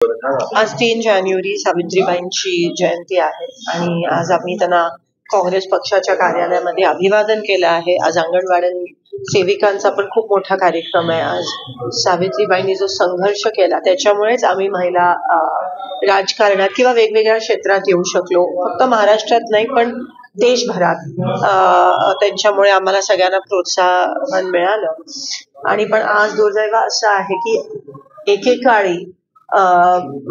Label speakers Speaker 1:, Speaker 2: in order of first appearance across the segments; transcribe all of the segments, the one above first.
Speaker 1: आज 3 जानेवारी सावित्रीबाईंची जयंती आहे आणि आज आम्ही त्यांना काँग्रेस पक्षाच्या कार्यालयामध्ये अभिवादन केलं आहे. आज अंगणवाडी सेविकांचा पण खूप मोठा कार्यक्रम आहे. आज सावित्रीबाईंनी जो संघर्ष केला त्याच्यामुळेच आम्ही महिला राजकारणात किंवा वेगवेगळ्या क्षेत्रात येऊ शकलो. फक्त महाराष्ट्रात नाही पण देशभरात त्यांच्यामुळे आम्हाला सगळ्यांना प्रोत्साहन मिळालं. आणि पण आज दुर्दैव असं आहे की एकेकाळी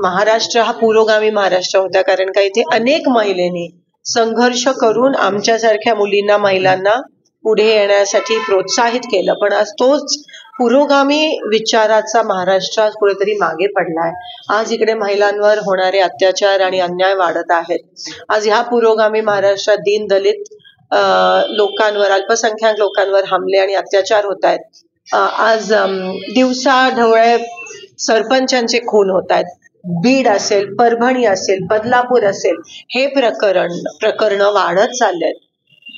Speaker 1: महाराष्ट्र हा पुरोगामी महाराष्ट्र होता, कारण का इथे अनेक महिलांनी संघर्ष करून आमच्यासारख्या मुलींना महिलांना पुढे येण्यासाठी प्रोत्साहित केलं. पण आज तोच पुरोगामी विचाराचा महाराष्ट्र कुठेतरी मागे पडलाय. आज इकडे महिलांवर होणारे अत्याचार आणि अन्याय वाढत आहेत. आज ह्या पुरोगामी महाराष्ट्रात दीन दलित लोकांवर, अल्पसंख्याक लोकांवर हमले आणि अत्याचार होत आहेत. आज दिवसा ढवळे सरपंचांचे खून होत आहेत. बीड असेल, परभणी असेल, बदलापूर असेल, हे प्रकरण वाढत चाललेत.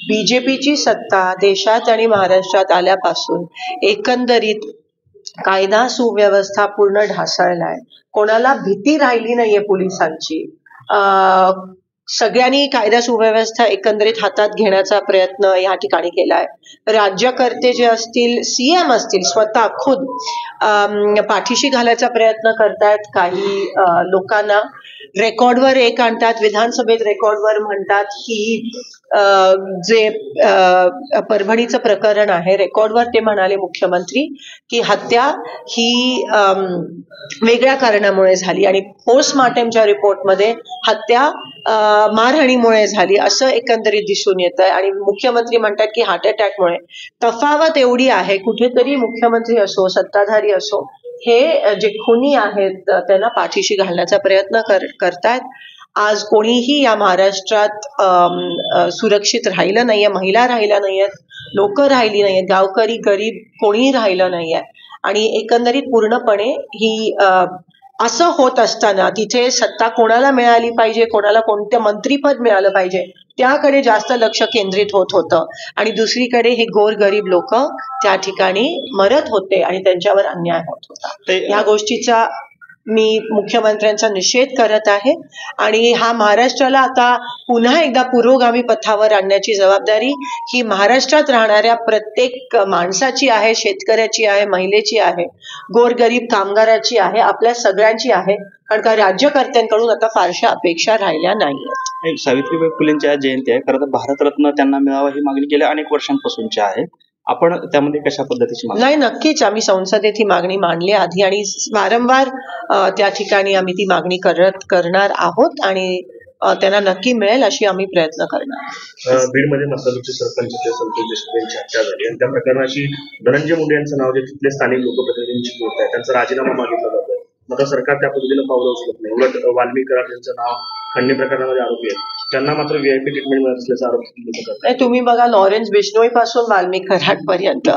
Speaker 1: बीजेपीची सत्ता देशात आणि महाराष्ट्रात आल्यापासून एकंदरीत कायदा सुव्यवस्था पूर्ण ढासळलाय. कोणाला भीती राहिली नाहीये पोलिसांची. सगळ्यांनी कायदा सुव्यवस्था एकंदरीत हातात घेण्याचा प्रयत्न या ठिकाणी केलाय. राज्यकर्ते जे असतील, सीएम असतील, स्वतः खुद पाठीशी घालायचा प्रयत्न करतायत. काही लोकांना रेकॉर्डवर एक आणतात, विधानसभेत रेकॉर्डवर म्हणतात की जे परभणीचं प्रकरण आहे, रेकॉर्डवर ते म्हणाले मुख्यमंत्री की हत्या ही वेगळ्या कारणामुळे झाली आणि पोस्टमॉर्टमच्या रिपोर्टमध्ये हत्या मारहाणीमुळे झाली असं एकंदरीत दिसून येत आहे. आणि मुख्यमंत्री म्हणतात की हार्ट अटॅकमुळे. तफावत एवढी आहे, कुठेतरी मुख्यमंत्री असो, सत्ताधारी असो, हे जे खुनी आहेत त्यांना पाठीशी घालण्याचा प्रयत्न करतायत. आज कोणीही या महाराष्ट्रात सुरक्षित राहिलं नाहीये. महिला राहिल्या नाहीयेत, लोक राहिली नाहीयेत, गावकरी गरीब कोणीही राहिलं नाहीये. आणि एकंदरीत पूर्णपणे ही असं होत असताना तिथे सत्ता कोणाला मिळाली पाहिजे, कोणाला कोणतं मंत्रीपद मिळालं पाहिजे, त्याकडे जास्त लक्ष केंद्रित होत होतं. आणि दुसरीकडे हे गोरगरीब लोक त्या ठिकाणी मरत होते आणि त्यांच्यावर अन्याय होत होता. या गोष्टीचा मी मुख्यमंत्र्यांचा निषेध करत आहे. आणि हा महाराष्ट्राला आता पुन्हा एकदा पुरोगामी पथावर आणण्याची जबाबदारी ही महाराष्ट्रात राहणाऱ्या प्रत्येक माणसाची आहे, शेतकऱ्याची आहे, महिलेची आहे, गोरगरीब कामगाराची आहे, आपल्या सगळ्यांची आहे. कारण का राज्यकर्त्यांकडून आता फारशा अपेक्षा राहिल्या नाहीयेत.
Speaker 2: सावित्रीबाई फुलेंची आज जयंती आहे. खरं तर भारतरत्न त्यांना मिळावं ही मागणी गेल्या अनेक वर्षांपासूनची आहे. आपण त्यामध्ये कशा पद्धतीची मागणी?
Speaker 1: नाही, नक्कीच आम्ही संसदेत ही मागणी मांडली आधी आणि वारंवार त्या ठिकाणी आम्ही ती मागणी करणार आहोत आणि त्यांना नक्की मिळेल अशी आम्ही प्रयत्न करणार.
Speaker 3: बीडमध्ये मसाजूचे सरपंच संतोष देशमुख यांची हत्या झाली आणि त्या प्रकरणाची धनंजय मुंडे यांचं नाव जे तिथले स्थानिक लोकप्रतिनिधींची गोष्ट आहे, त्यांचा राजीनामा मागितला जातोय. मात्र सरकार त्या पद्धतीनं पावलं उचलत नाही. उलट वाल्मिक कराड यांचं नाव खंडणी प्रकरणामध्ये आरोपी आहे, त्यांना मात्र व्हीआयपी ट्रीटमेंट मिळत असल्याचा आरोप.
Speaker 1: तुम्ही बघा, लॉरेन्स बिश्नोई पासून वाल्मिक कराड पर्यंत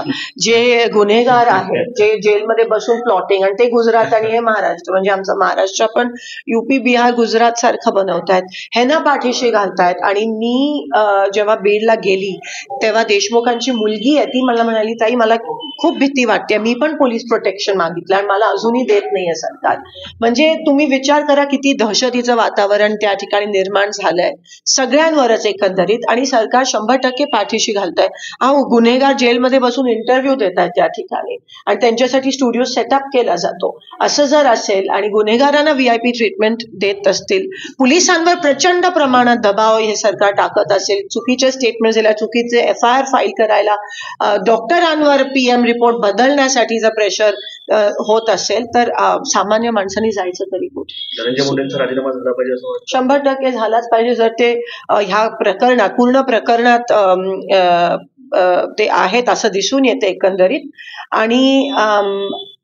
Speaker 1: जे गुन्हेगार आहेत, जे जेलमध्ये बसून प्लॉटिंग, आणि ते गुजरात आणि हे महाराष्ट्र, म्हणजे आमचं महाराष्ट्र पण युपी बिहार गुजरात सारखं बनवतायत, ह्यांना पाठीशी घालतायत. आणि मी जेव्हा बीडला गेली तेव्हा देशमुखांची मुलगी आहे, ती मला म्हणाली, ताई मला खूप भीती वाटते, मी पण पोलीस प्रोटेक्शन मागितलं आणि मला अजूनही देत नाहीये सरकार. म्हणजे तुम्ही विचार करा किती दहशतीचं वातावरण त्या ठिकाणी निर्माण झालंय सगळ्यांवरच एकंदरीत. आणि सरकार 100% पाठीशी घालतंय. गुन्हेगार जेलमध्ये बसून इंटरव्ह्यू देत आहेत त्या ठिकाणी आणि त्यांच्यासाठी स्टुडिओ सेटअप केला जातो. असं जर असेल आणि गुन्हेगारांना व्हीआयपी ट्रीटमेंट देत असतील, पोलिसांवर प्रचंड प्रमाणात दबाव हे सरकार टाकत असेल, चुकीचे स्टेटमेंट दिल्या, चुकीचे FIR फाईल करायला, डॉक्टरांवर PM रिपोर्ट बदलण्यासाठी जर प्रेशर होत असेल तर सामान्य माणसांनी जायचं तरी कुठे?
Speaker 3: धनंजय मुंडेंचा राजीनामा झाला पाहिजे असं
Speaker 1: 100% झालाच पाहिजे. जर ते ह्या प्रकरणात, पूर्ण प्रकरणात ते आहेत असं दिसून येते एकंदरीत. आणि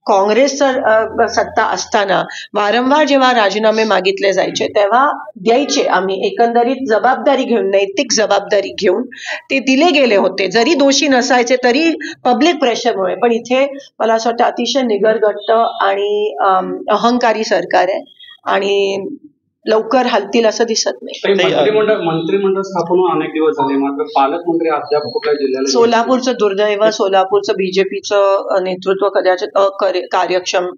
Speaker 1: काँग्रेस सत्ता असताना वारंवार जेव्हा राजीनामे मागितले जायचे तेव्हा द्यायचे आम्ही, एकंदरीत जबाबदारी घेऊन, नैतिक जबाबदारी घेऊन ते दिले गेले होते, जरी दोषी नसायचे तरी पब्लिक प्रेशरमुळे. पण इथे मला असं वाटतं अतिशय निगरगट्ट आणि अहंकारी सरकार आहे आणि लवकर हलतील असं दिसत नाही.
Speaker 4: मंत्रिमंडळ स्थापन होऊन अनेक दिवस झाले, मात्र पालकमंत्री अद्याप कुठल्या जिल्ह्याला.
Speaker 1: सोलापूरचं दुर्दैव, सोलापूरचं बीजेपीचं नेतृत्व कदाचित कार्यक्षम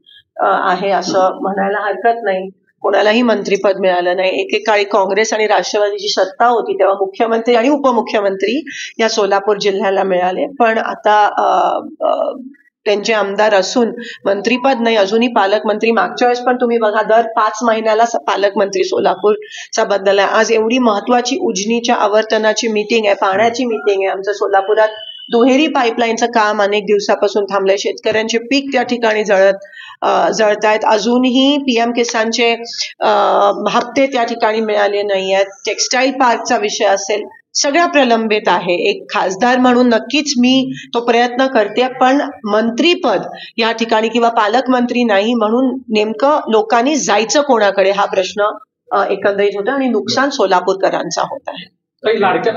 Speaker 1: आहे असं म्हणायला हरकत नाही. कोणालाही मंत्रीपद मिळालं नाही. एकेकाळी काँग्रेस आणि राष्ट्रवादीची सत्ता होती तेव्हा मुख्यमंत्री आणि उपमुख्यमंत्री या सोलापूर जिल्ह्याला मिळाले, पण आता त्यांचे आमदार असून मंत्रीपद नाही, अजूनही पालकमंत्री. मागच्या वेळेस पण तुम्ही बघा, दर 5 महिन्याला पालकमंत्री सोलापूरचा बदलला. आज एवढी महत्वाची उजनीच्या आवर्तनाची मीटिंग आहे, पाण्याची मीटिंग आहे. आमच्या सोलापुरात दुहेरी पाईपलाईनचं काम अनेक दिवसापासून थांबलंय. शेतकऱ्यांचे पीक त्या ठिकाणी जळतायत. अजूनही पीएम किसानचे हप्ते त्या ठिकाणी मिळाले नाही आहेत. टेक्स्टाईल पार्कचा विषय असेल, सगळ्या प्रलंबित आहे. एक खासदार म्हणून नक्कीच मी तो प्रयत्न करते, पण मंत्रीपद या ठिकाणी किंवा पालकमंत्री नाही, म्हणून नेमकं लोकांनी जायचं कोणाकडे हा प्रश्न एकंदरीत होता आणि नुकसान सोलापूरकरांचा होत आहे.
Speaker 4: काही लाडक्या